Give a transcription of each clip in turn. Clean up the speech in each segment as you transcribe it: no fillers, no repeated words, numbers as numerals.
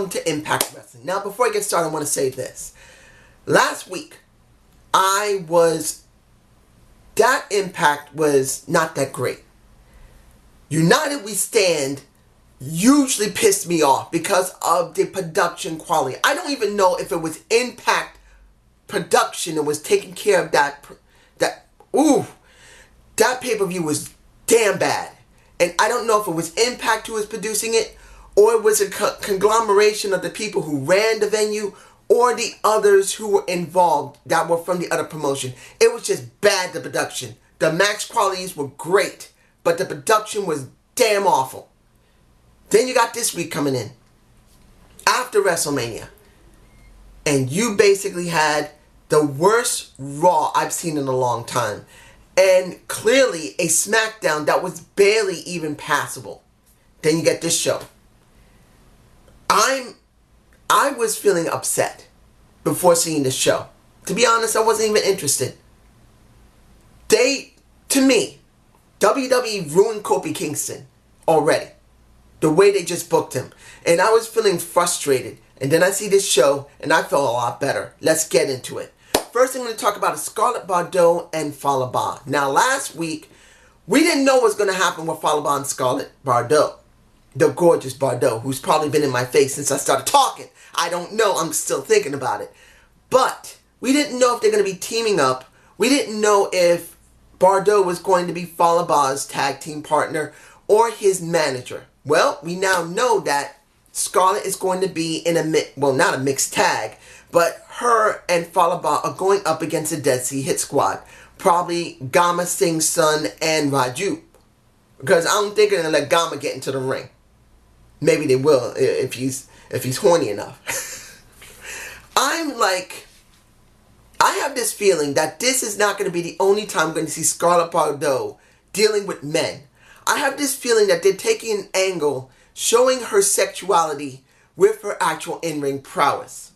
welcome to Impact Wrestling. Now, before I get started, I want to say this. Last week, that Impact was not that great. United We Stand usually pissed me off because of the production quality. I don't even know if it was Impact production that was taking care of that pay-per-view was damn bad. And I don't know if it was Impact who was producing it, or it was a conglomeration of the people who ran the venue, or the others who were involved that were from the other promotion. It was just bad, the production. The match qualities were great, but the production was damn awful. Then you got this week coming in, after WrestleMania, and you basically had the worst Raw I've seen in a long time. And clearly a SmackDown that was barely even passable. Then you get this show. I was feeling upset before seeing this show. To be honest, I wasn't even interested. To me, WWE ruined Kofi Kingston already. The way they just booked him. And I was feeling frustrated. And then I see this show and I felt a lot better. Let's get into it. First thing I'm going to talk about is Scarlett Bardot and Fallah Bahh. Now, last week, we didn't know what was going to happen with Fallah Bahh and Scarlett Bardot. The gorgeous Bardot, who's probably been in my face since I started talking. I don't know. I'm still thinking about it. But we didn't know if they're going to be teaming up. We didn't know if Bardot was going to be Fallah Bahh's tag team partner or his manager. Well, we now know that Scarlett is going to be in not a mixed tag, but her and Fallah Bahh are going up against the Dead Sea Hit Squad. Probably Gama Singh's son and Raju. Because I don't think they're going to let Gama get into the ring. Maybe they will if he's horny enough. I have this feeling that this is not going to be the only time I'm going to see Scarlett Bardot dealing with men. I have this feeling that they're taking an angle showing her sexuality with her actual in-ring prowess.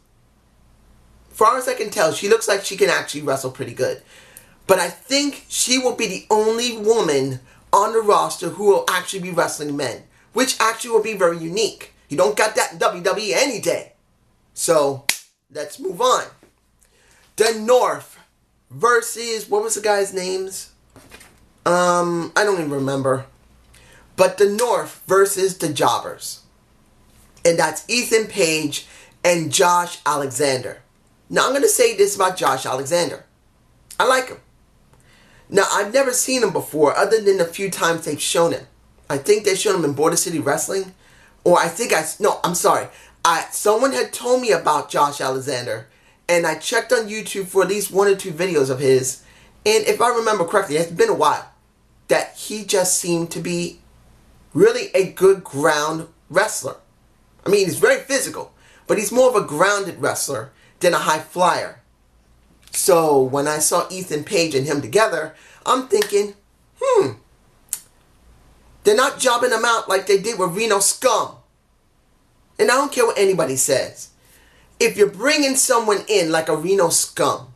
Far as I can tell, she looks like she can actually wrestle pretty good. But I think she will be the only woman on the roster who will actually be wrestling men. Which actually will be very unique. You don't got that in WWE any day. So, let's move on. The North versus, what was the guy's names? I don't even remember. But the North versus the Jobbers. And that's Ethan Page and Josh Alexander. Now, I'm going to say this about Josh Alexander. I like him. Now, I've never seen him before, other than a few times they've shown him. I think they showed him in Border City Wrestling. Or I'm sorry. Someone had told me about Josh Alexander, and I checked on YouTube for at least 1 or 2 videos of his. And if I remember correctly, it's been a while, that he just seemed to be really a good ground wrestler. I mean, he's very physical, but he's more of a grounded wrestler than a high flyer. So when I saw Ethan Page and him together, I'm thinking, they're not jobbing him out like they did with Reno Scum. And I don't care what anybody says. If you're bringing someone in like a Reno Scum,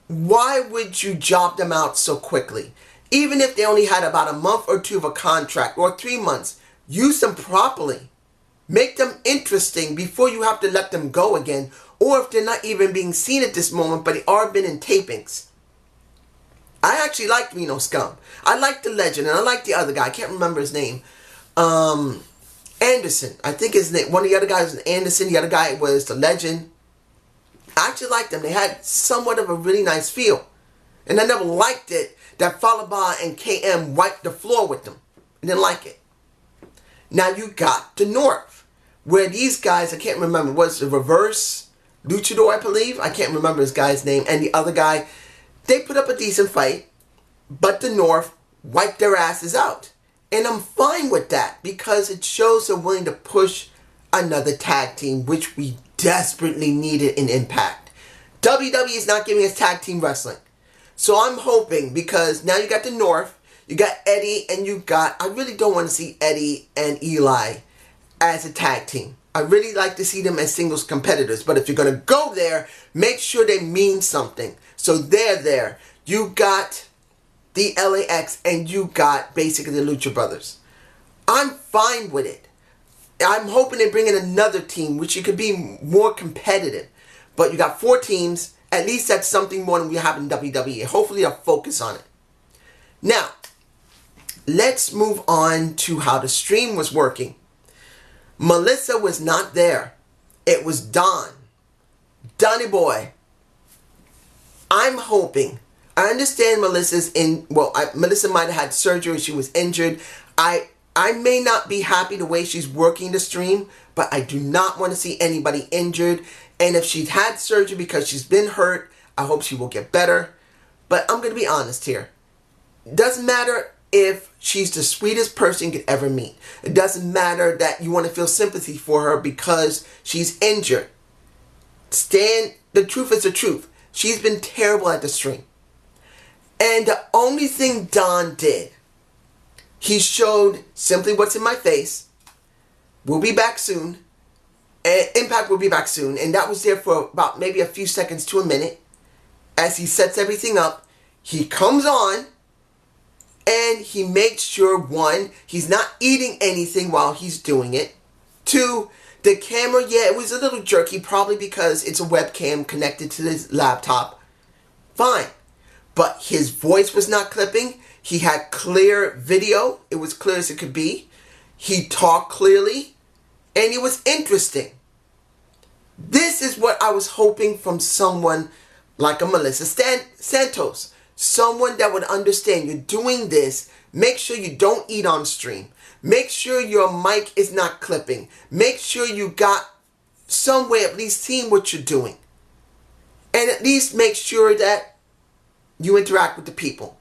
why would you job them out so quickly? Even if they only had about a month or 2 of a contract, or 3 months, use them properly. Make them interesting before you have to let them go again, or if they're not even being seen at this moment, but they are been in tapings. I actually liked Reno Scum. I liked the Legend, and I liked the other guy. I can't remember his name. Anderson. I think his name. One of the other guys was Anderson. The other guy was the Legend. I actually liked them. They had somewhat of a really nice feel. And I never liked it that Fallah Bahh and KM wiped the floor with them. I didn't like it. Now you got the North, where these guys, I can't remember, was the Reverse Luchador, I believe. I can't remember his guy's name. And the other guy, they put up a decent fight, but the North wiped their asses out. And I'm fine with that, because it shows they're willing to push another tag team, which we desperately needed in Impact. WWE is not giving us tag team wrestling. So I'm hoping, because now you got the North, you got Eddie, and you got, I really don't want to see Eddie and Eli as a tag team. I really like to see them as singles competitors. But if you're going to go there, make sure they mean something. So they're there. You got the LAX and you got basically the Lucha Brothers. I'm fine with it. I'm hoping they bring in another team, which it could be more competitive. But you got 4 teams. At least that's something more than we have in WWE. Hopefully they'll focus on it. Now, let's move on to how the stream was working. Melissa was not there. It was Don. Donny boy. I'm hoping. I understand Melissa's in... Well, Melissa might have had surgery. She was injured. I may not be happy the way she's working the stream, but I do not want to see anybody injured. And if she's had surgery because she's been hurt, I hope she will get better. But I'm going to be honest here. It doesn't matter if she's the sweetest person you could ever meet. It doesn't matter that you want to feel sympathy for her because she's injured. The truth is the truth. She's been terrible at the stream. And the only thing Don did, he showed simply what's in my face. We'll be back soon. Impact will be back soon. And that was there for about maybe a few seconds to a minute. As he sets everything up, he comes on and he makes sure, 1, he's not eating anything while he's doing it. 2, the camera, yeah, it was a little jerky, probably because it's a webcam connected to his laptop. Fine. But his voice was not clipping. He had clear video. It was clear as it could be. He talked clearly. And it was interesting. This is what I was hoping from someone like a Melissa Santos. Someone that would understand you're doing this. Make sure you don't eat on stream. Make sure your mic is not clipping. Make sure you got some way at least seeing what you're doing. And at least make sure that you interact with the people.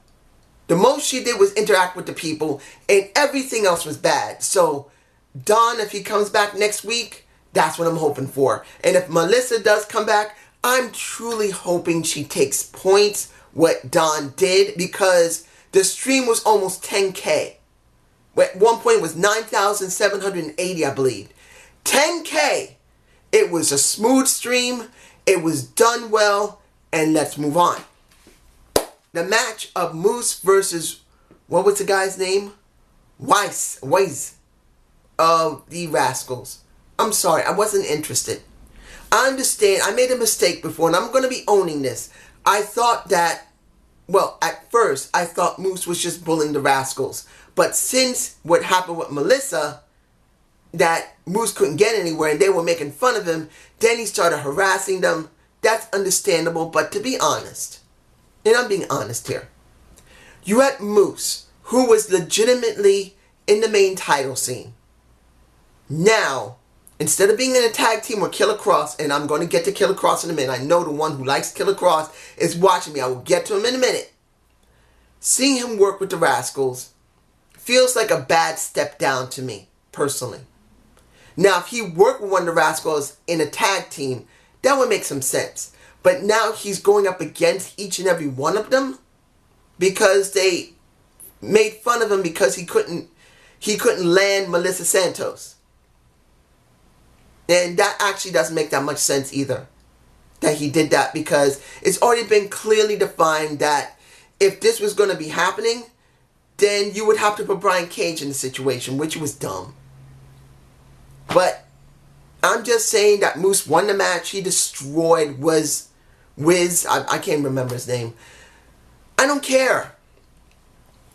The most she did was interact with the people, and everything else was bad. So, Don, if he comes back next week, that's what I'm hoping for. And if Melissa does come back, I'm truly hoping she takes points what Don did, because the stream was almost 10K. At one point it was 9,780, I believe. 10K! It was a smooth stream. It was done well. And let's move on. The match of Moose versus, what was the guy's name? Weiss of the Rascals. I'm sorry, I wasn't interested. I understand, I made a mistake before, and I'm going to be owning this. I thought that, well, at first, I thought Moose was just bullying the Rascals. But since what happened with Melissa, that Moose couldn't get anywhere and they were making fun of him, then he started harassing them. That's understandable, but to be honest, and I'm being honest here, you had Moose, who was legitimately in the main title scene. Now, instead of being in a tag team with Killcross, and I'm going to get to Killcross in a minute. I know the one who likes Killcross is watching me. I will get to him in a minute. Seeing him work with the Rascals feels like a bad step down to me, personally. Now, if he worked with one of the Rascals in a tag team, that would make some sense. But now he's going up against each and every one of them because they made fun of him because he couldn't land Melissa Santos. And that actually doesn't make that much sense either, that he did that, because it's already been clearly defined that if this was going to be happening, then you would have to put Brian Cage in the situation, which was dumb. But I'm just saying that Moose won the match. He destroyed Wiz. I can't remember his name. I don't care.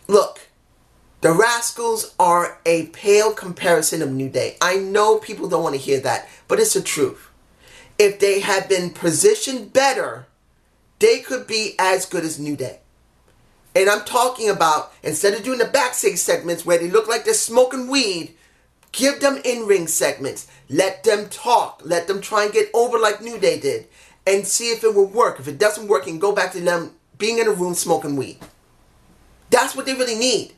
Look, the Rascals are a pale comparison of New Day. I know people don't want to hear that, but it's the truth. If they had been positioned better, they could be as good as New Day. And I'm talking about, instead of doing the backstage segments where they look like they're smoking weed, give them in-ring segments. Let them talk. Let them try and get over like New Day did. And see if it will work. If it doesn't work, and go back to them being in a room smoking weed. That's what they really need.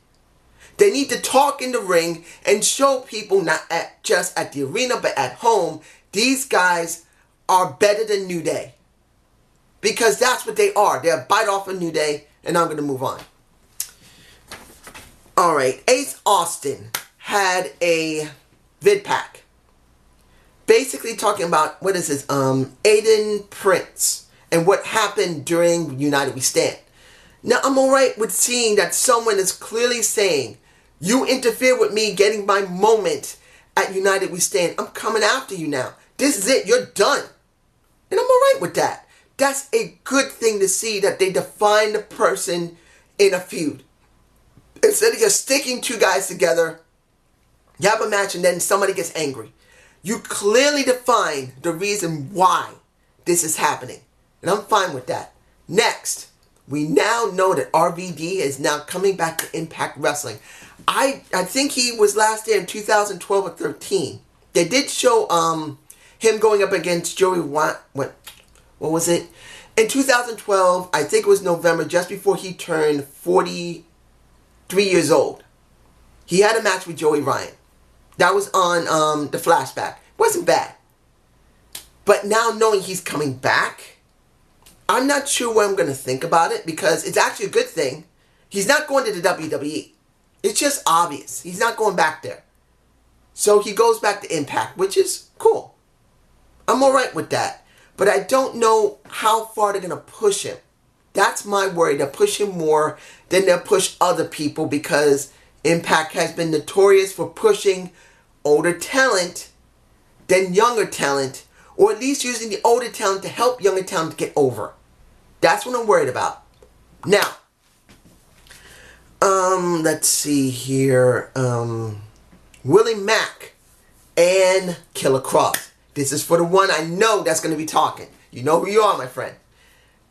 They need to talk in the ring and show people, not just at the arena, but at home, these guys are better than New Day. Because that's what they are. They're a bite off of New Day. And I'm going to move on. Alright, Ace Austin had a vid pack. Basically talking about, what is this, Aiden Prince. And what happened during United We Stand. Now, I'm alright with seeing that someone is clearly saying, you interfere with me getting my moment at United We Stand. I'm coming after you now. This is it. You're done. And I'm alright with that. That's a good thing to see, that they define the person in a feud. Instead of just sticking two guys together, you have a match and then somebody gets angry. You clearly define the reason why this is happening. And I'm fine with that. Next, we now know that RVD is now coming back to Impact Wrestling. I think he was last there in 2012 or 13. They did show him going up against Joey What was it? In 2012, I think it was November, just before he turned 43 years old. He had a match with Joey Ryan. That was on the Flashback. Wasn't bad. But now knowing he's coming back, I'm not sure what I'm going to think about it, because it's actually a good thing. He's not going to the WWE. It's just obvious. He's not going back there. So he goes back to Impact, which is cool. I'm alright with that. But I don't know how far they're going to push him. That's my worry. They'll push him more than they'll push other people, because Impact has been notorious for pushing older talent than younger talent, or at least using the older talent to help younger talent get over. That's what I'm worried about. Now, let's see here. Willie Mack and Killcross. This is for the one I know that's going to be talking. You know who you are, my friend.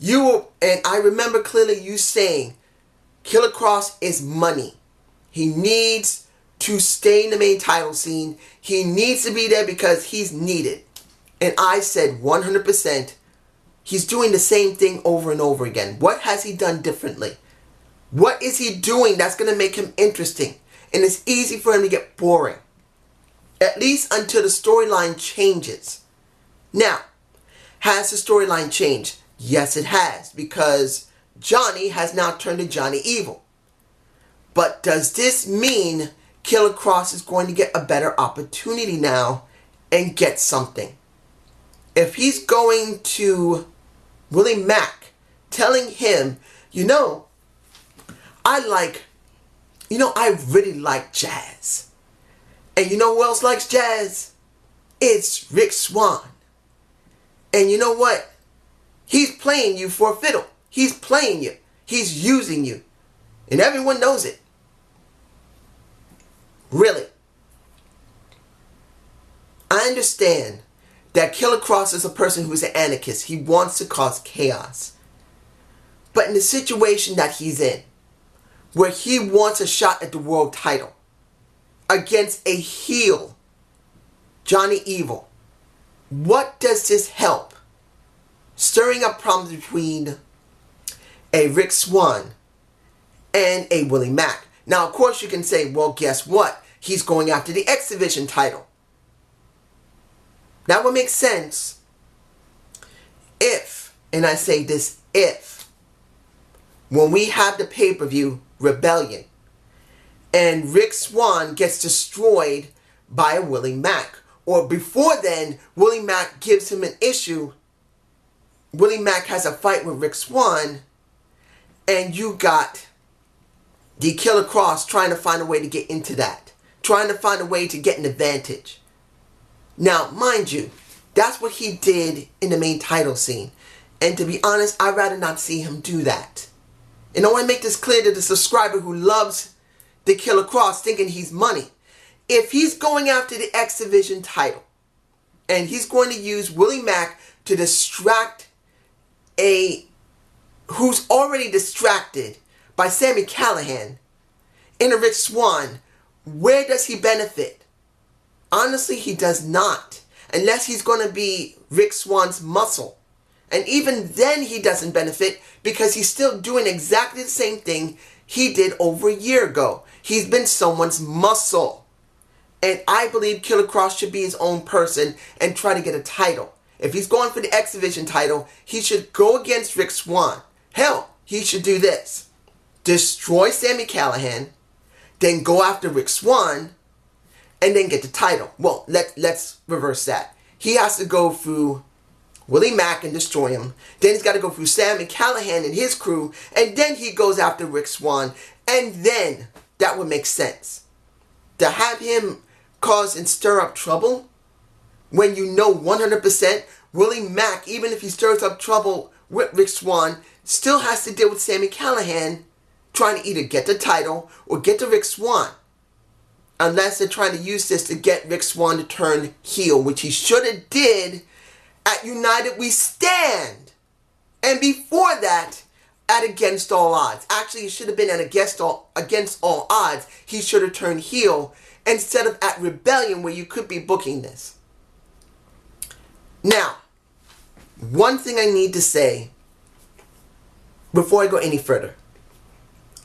And I remember clearly you saying, Killcross is money. He needs to stay in the main title scene. He needs to be there because he's needed. And I said 100%, he's doing the same thing over and over again. What has he done differently? What is he doing that's going to make him interesting? And it's easy for him to get boring. At least until the storyline changes. Now, has the storyline changed? Yes, it has. Because Johnny has now turned to Johnny Evil. But does this mean Killcross is going to get a better opportunity now and get something? If he's going to Willie Mack, telling him, I really like jazz. And you know who else likes jazz? It's Rick Swann. And you know what? He's playing you for a fiddle. He's playing you. He's using you. And everyone knows it. Really. I understand that Killcross is a person who's an anarchist. He wants to cause chaos. But in the situation that he's in, where he wants a shot at the world title against a heel, Johnny Evil, what does this help? Stirring up problems between a Rick Swann and a Willie Mack. Now, of course, you can say, well, guess what? He's going after the X Division title. That would make sense if, and I say this if, when we have the pay-per-view Rebellion and Rick Swann gets destroyed by a Willie Mack, or before then, Willie Mack gives him an issue. Willie Mack has a fight with Rick Swann, and you got the Killcross trying to find a way to get into that. Trying to find a way to get an advantage. Now, mind you, that's what he did in the main title scene. And to be honest, I'd rather not see him do that. And I want to make this clear to the subscriber who loves the Killcross thinking he's money. If he's going after the X Division title, and he's going to use Willie Mack to distract who's already distracted by Sami Callihan in a Rick Swann, where does he benefit? Honestly, he does not. Unless he's going to be Rick Swann's muscle. And even then he doesn't benefit, because he's still doing exactly the same thing he did over a year ago. He's been someone's muscle. And I believe Killcross should be his own person and try to get a title. If he's going for the X Division title, he should go against Rick Swann. Hell, he should do this. Destroy Sami Callihan, then go after Rick Swann, and then get the title. Well, let's reverse that. He has to go through Willie Mack and destroy him. Then he's got to go through Sami Callihan and his crew, and then he goes after Rick Swann, and then that would make sense. To have him cause and stir up trouble when you know 100% Willie Mack, even if he stirs up trouble with Rick Swann, still has to deal with Sami Callihan trying to either get the title or get to Rick Swann. Unless they're trying to use this to get Rick Swann to turn heel, which he should have did at United We Stand. And before that, at Against All Odds. Actually, it should have been at Against All Odds. He should have turned heel instead of at Rebellion, where you could be booking this. Now, one thing I need to say before I go any further.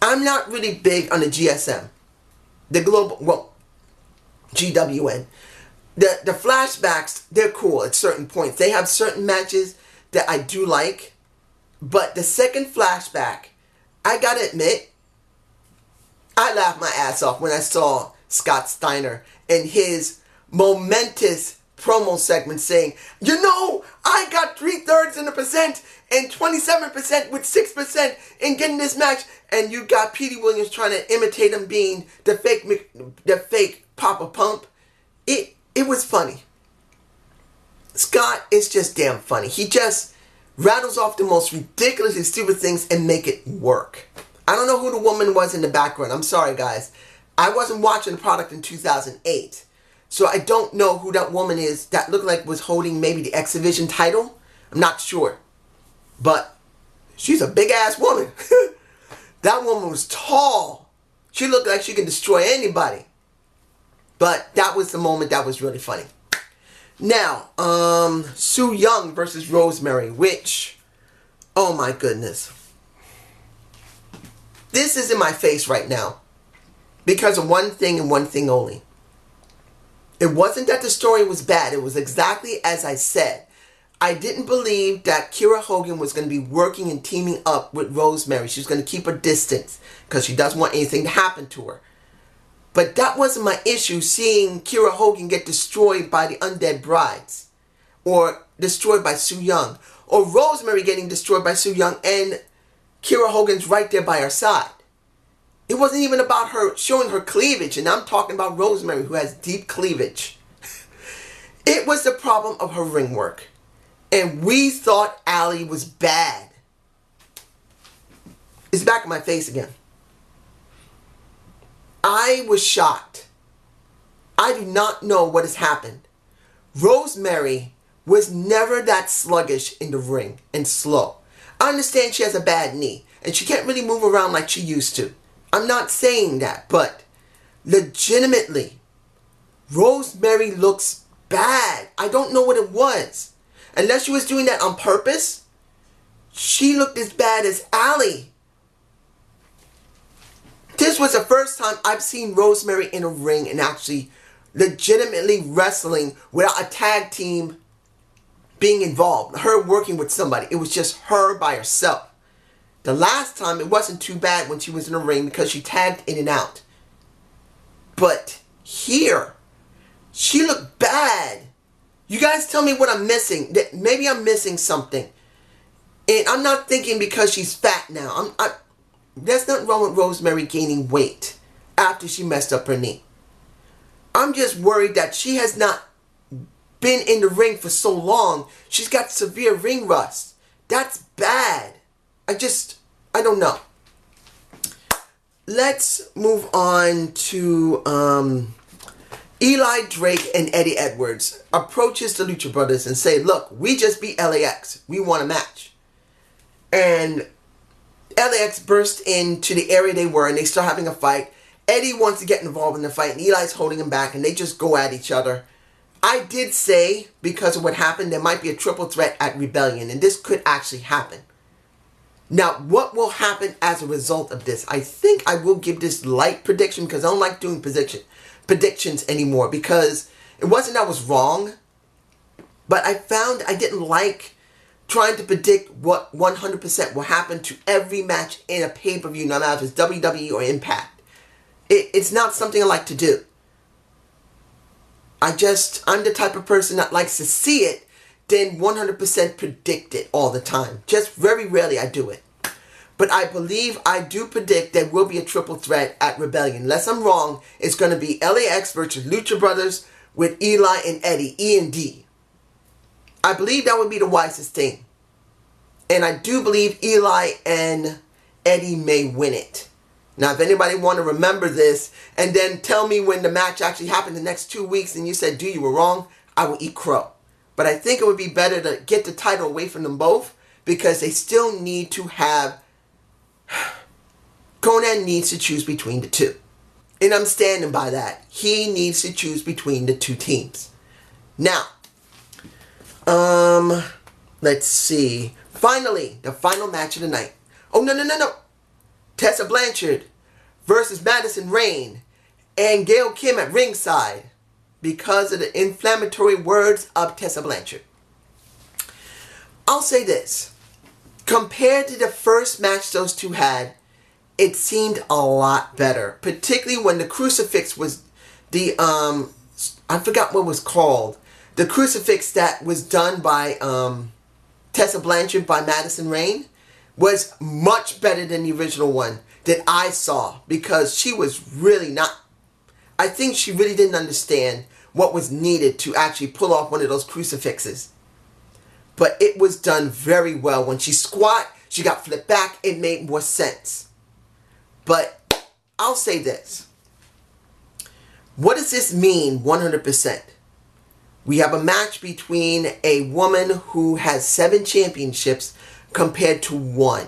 I'm not really big on the GSM. The global, well, GWN. The flashbacks, they're cool at certain points. They have certain matches that I do like. But the second flashback, I gotta admit, I laughed my ass off when I saw Scott Steiner and his momentous promo segment saying, you know, I got 3/3% and 27% with 6% in getting this match. And you got Petey Williams trying to imitate him being the fake Papa Pump. It was funny. Scott is just damn funny. He just rattles off the most ridiculous and stupid things and make it work. I don't know who the woman was in the background. I'm sorry, guys. I wasn't watching the product in 2008. So I don't know who that woman is that looked like was holding maybe the X Division title. I'm not sure. But she's a big-ass woman. That woman was tall. She looked like she could destroy anybody. But that was the moment that was really funny. Now, Su Yung versus Rosemary, which, oh my goodness. This is in my face right now. Because of one thing and one thing only. It wasn't that the story was bad. It was exactly as I said. I didn't believe that Kiera Hogan was going to be working and teaming up with Rosemary. She was going to keep her distance because she doesn't want anything to happen to her. But that wasn't my issue, seeing Kiera Hogan get destroyed by the Undead Brides. Or destroyed by Su Yung. Or Rosemary getting destroyed by Su Yung and Kiera Hogan's right there by her side. It wasn't even about her showing her cleavage. And I'm talking about Rosemary, who has deep cleavage. It was the problem of her ring work. And we thought Allie was bad. It's back in my face again. I was shocked. I do not know what has happened. Rosemary was never that sluggish in the ring and slow. I understand she has a bad knee and she can't really move around like she used to. I'm not saying that, but legitimately, Rosemary looks bad. I don't know what it was. Unless she was doing that on purpose, she looked as bad as Allie. This was the first time I've seen Rosemary in a ring and actually legitimately wrestling without a tag team being involved. Her working with somebody. It was just her by herself. The last time, it wasn't too bad when she was in a ring because she tagged in and out. But here, she looked bad. You guys tell me what I'm missing. That maybe I'm missing something. And I'm not thinking because she's fat now. There's nothing wrong with Rosemary gaining weight after she messed up her knee. I'm just worried that she has not been in the ring for so long. She's got severe ring rust. That's bad. I don't know. Let's move on to Eli Drake and Eddie Edwards approaches the Lucha Brothers and say, look, we just beat LAX. We want a match. And LAX burst into the area they were and they start having a fight. Eddie wants to get involved in the fight and Eli's holding him back and they just go at each other. I did say, because of what happened, there might be a triple threat at Rebellion and this could actually happen. Now, what will happen as a result of this? I think I will give this light prediction because I don't like doing predictions anymore because it wasn't that I was wrong, but I found I didn't like trying to predict what 100% will happen to every match in a pay-per-view, no matter if it's WWE or Impact. It's not something I like to do. I'm the type of person that likes to see it, then 100% predict it all the time. Just very rarely I do it. But I do predict there will be a triple threat at Rebellion. Unless I'm wrong, it's going to be LAX versus Lucha Brothers with Eli and Eddie, E and D. I believe that would be the wisest thing. And I do believe Eli and Eddie may win it. Now, if anybody want to remember this and then tell me when the match actually happened the next 2 weeks and you said, dude, you were wrong, I will eat crow. But I think it would be better to get the title away from them both because they still need to have... Conan needs to choose between the two. And I'm standing by that. He needs to choose between the two teams. Now, let's see. Finally, the final match of the night. Oh, no. Tessa Blanchard versus Madison Rayne and Gail Kim at ringside because of the inflammatory words of Tessa Blanchard. I'll say this. Compared to the first match those two had, it seemed a lot better. Particularly when the crucifix was the, I forgot what it was called. The crucifix that was done by Tessa Blanchard by Madison Rayne was much better than the original one that I saw because she was really not... I think she really didn't understand what was needed to actually pull off one of those crucifixes. But it was done very well. When she squat, she got flipped back. It made more sense. But I'll say this. What does this mean 100%? We have a match between a woman who has 7 championships compared to one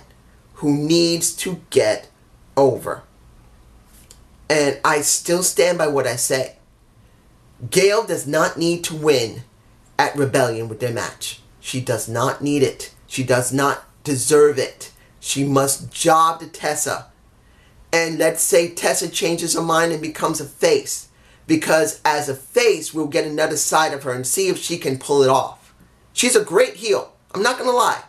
who needs to get over. And I still stand by what I say. Gail does not need to win at Rebellion with their match. She does not need it. She does not deserve it. She must job to Tessa. And let's say Tessa changes her mind and becomes a face. Because as a face, we'll get another side of her and see if she can pull it off. She's a great heel. I'm not going to lie.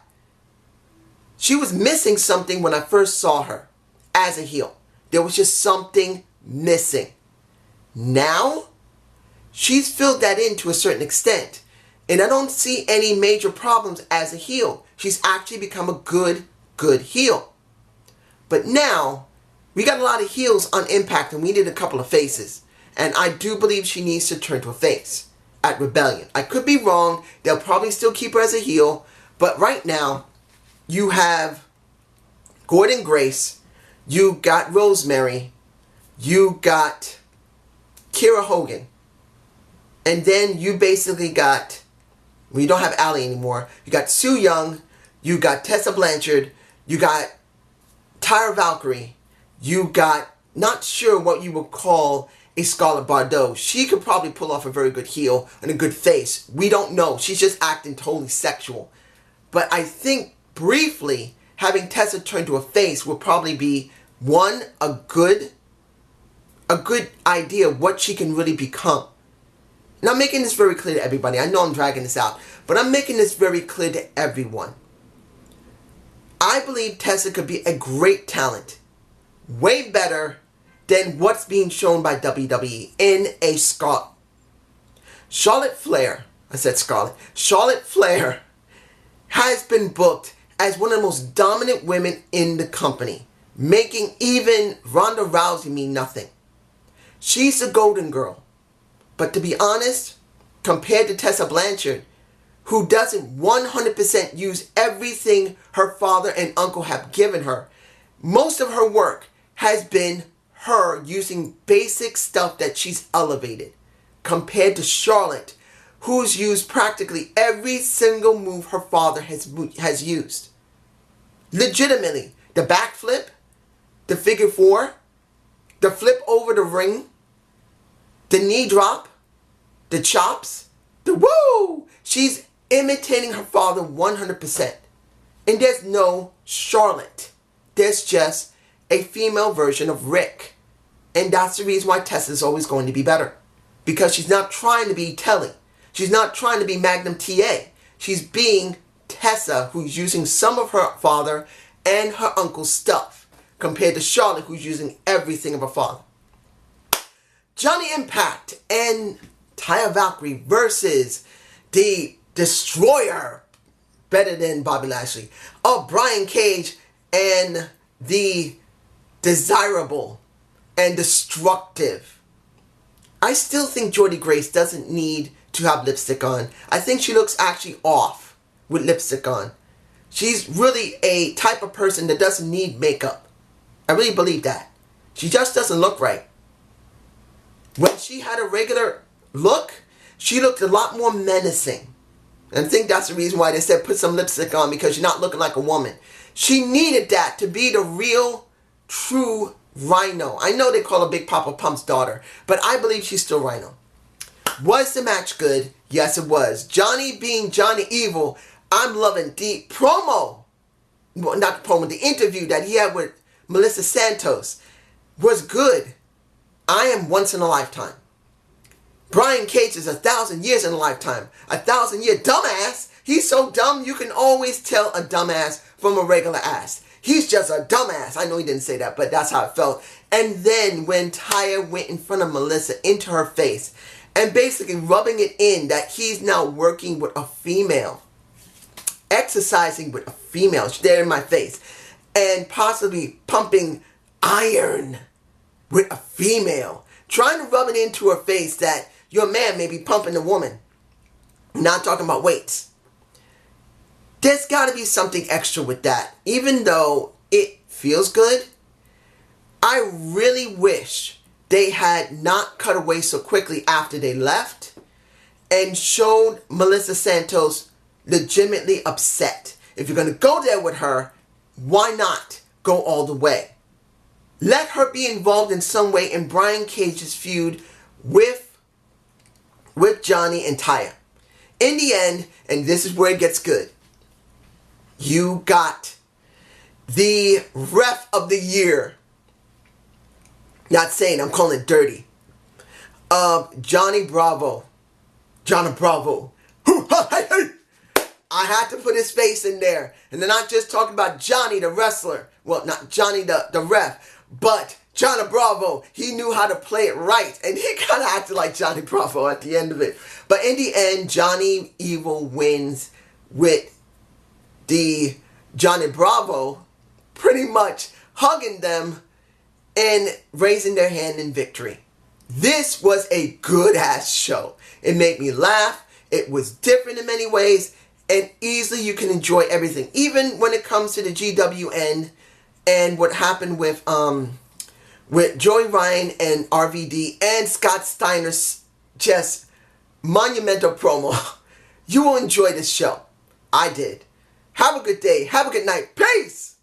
She was missing something when I first saw her as a heel. There was just something missing. Now, she's filled that in to a certain extent. And I don't see any major problems as a heel. She's actually become a good heel. But now, we got a lot of heels on Impact and we need a couple of faces. And I do believe she needs to turn to a face at Rebellion. I could be wrong. They'll probably still keep her as a heel. But right now, you have Gordon Grace. You got Rosemary. You got Kiera Hogan. And then you basically got... Well, you don't have Allie anymore. You got Sue Young. You got Tessa Blanchard. You got Tyra Valkyrie. You got... Not sure what you would call... a Scarlett Bardot. She could probably pull off a very good heel and a good face. We don't know. She's just acting totally sexual. But I think briefly having Tessa turn to a face will probably be one, a good idea of what she can really become. And I'm making this very clear to everybody. I know I'm dragging this out, but I'm making this very clear to everyone. I believe Tessa could be a great talent. Way better than what's being shown by WWE in a Charlotte Flair has been booked as one of the most dominant women in the company, making even Ronda Rousey mean nothing. She's the golden girl. But to be honest, compared to Tessa Blanchard, who doesn't 100% use everything her father and uncle have given her, most of her work has been her using basic stuff that she's elevated, compared to Charlotte, who's used practically every single move her father has used. Legitimately, the backflip, the figure 4, the flip over the ring, the knee drop, the chops, the woo! She's imitating her father 100%. And there's no Charlotte. There's just a female version of Rick. And that's the reason why Tessa's always going to be better. Because she's not trying to be Telly. She's not trying to be Magnum TA. She's being Tessa, who's using some of her father and her uncle's stuff, compared to Charlotte, who's using everything of her father. Johnny Impact and Tyra Valkyrie versus the Destroyer, better than Bobby Lashley, of Brian Cage and the desirable and destructive. I still think Jordy Grace doesn't need to have lipstick on. I think she looks actually off with lipstick on. She's really a type of person that doesn't need makeup. I really believe that. She just doesn't look right. When she had a regular look, she looked a lot more menacing. And I think that's the reason why they said put some lipstick on, because you're not looking like a woman. She needed that to be the real, true Rhino. I know they call her Big Papa Pump's daughter, but I believe she's still Rhino. Was the match good? Yes, it was. Johnny being Johnny Evil, I'm loving the promo. Well, not the promo, the interview that he had with Melissa Santos was good. I am once in a lifetime. Brian Cage is 1,000 years in a lifetime. 1,000-year dumbass. He's so dumb you can always tell a dumbass from a regular ass. He's just a dumbass. I know he didn't say that, but that's how it felt. And then when Taya went in front of Melissa into her face and basically rubbing it in that he's now working with a female, exercising with a female, she's there in my face, and possibly pumping iron with a female, trying to rub it into her face that your man may be pumping a woman. Not talking about weights. There's got to be something extra with that. Even though it feels good, I really wish they had not cut away so quickly after they left and showed Melissa Santos legitimately upset. If you're going to go there with her, why not go all the way? Let her be involved in some way in Brian Cage's feud with Johnny and Taya. In the end, and this is where it gets good, you got the ref of the year. Not saying, I'm calling it dirty. Johnny Bravo. Johnny Bravo. I had to put his face in there. And they're not just talking about Johnny the wrestler. Well, not Johnny the ref. But Johnny Bravo. He knew how to play it right. And he kind of acted like Johnny Bravo at the end of it. But in the end, Johnny Evil wins with the Johnny Bravo pretty much hugging them and raising their hand in victory. This was a good ass show. It made me laugh. It was different in many ways, and easily you can enjoy everything. Even when it comes to the GWN and what happened with Joey Ryan and RVD and Scott Steiner's just monumental promo. You will enjoy this show. I did. Have a good day. Have a good night. Peace!